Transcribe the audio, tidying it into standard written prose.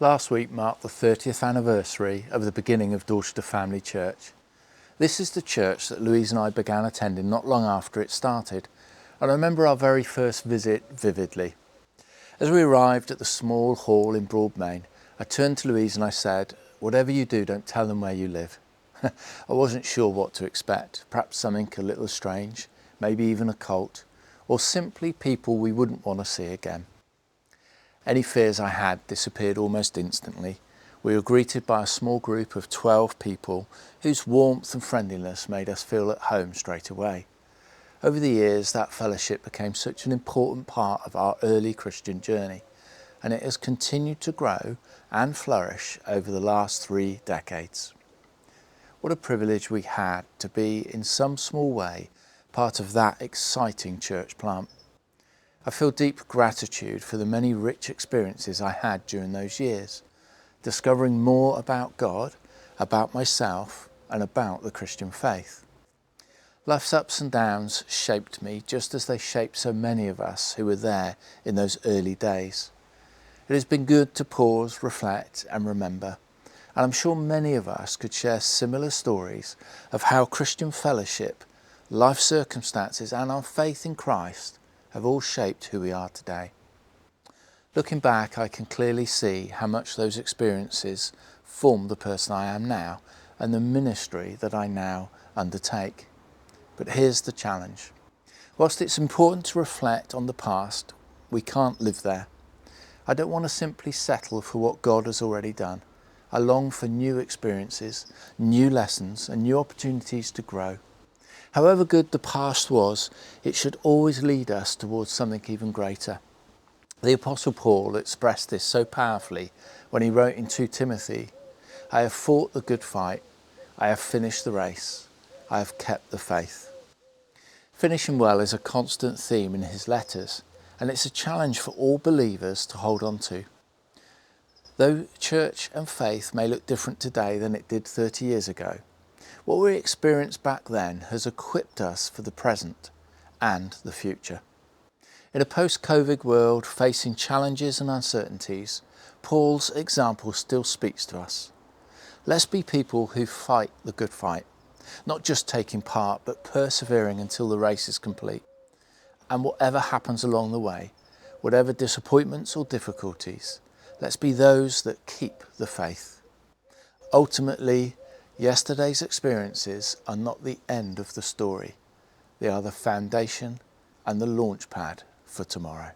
Last week marked the 30th anniversary of the beginning of Dorchester Family Church. This is the church that Louise and I began attending not long after it started, and I remember our very first visit vividly. As we arrived at the small hall in Broadmain, I turned to Louise and I said, "Whatever you do, don't tell them where you live." I wasn't sure what to expect, perhaps something a little strange, maybe even a cult, or simply people we wouldn't want to see again. Any fears I had disappeared almost instantly. We were greeted by a small group of 12 people whose warmth and friendliness made us feel at home straight away. Over the years, that fellowship became such an important part of our early Christian journey, and it has continued to grow and flourish over the last 3 decades. What a privilege we had to be, in some small way, part of that exciting church plant. I feel deep gratitude for the many rich experiences I had during those years, discovering more about God, about myself, and about the Christian faith. Life's ups and downs shaped me just as they shaped so many of us who were there in those early days. It has been good to pause, reflect, and remember, and I'm sure many of us could share similar stories of how Christian fellowship, life circumstances, and our faith in Christ have all shaped who we are today. Looking back, I can clearly see how much those experiences formed the person I am now and the ministry that I now undertake. But here's the challenge. Whilst it's important to reflect on the past, we can't live there. I don't want to simply settle for what God has already done. I long for new experiences, new lessons, and new opportunities to grow. However good the past was, it should always lead us towards something even greater. The Apostle Paul expressed this so powerfully when he wrote in 2 Timothy, "I have fought the good fight, I have finished the race, I have kept the faith." Finishing well is a constant theme in his letters, and it's a challenge for all believers to hold on to. Though church and faith may look different today than it did 30 years ago, what we experienced back then has equipped us for the present and the future. In a post-COVID world facing challenges and uncertainties, Paul's example still speaks to us. Let's be people who fight the good fight, not just taking part, but persevering until the race is complete. And whatever happens along the way, whatever disappointments or difficulties, let's be those that keep the faith. Ultimately, yesterday's experiences are not the end of the story. They are the foundation and the launch pad for tomorrow.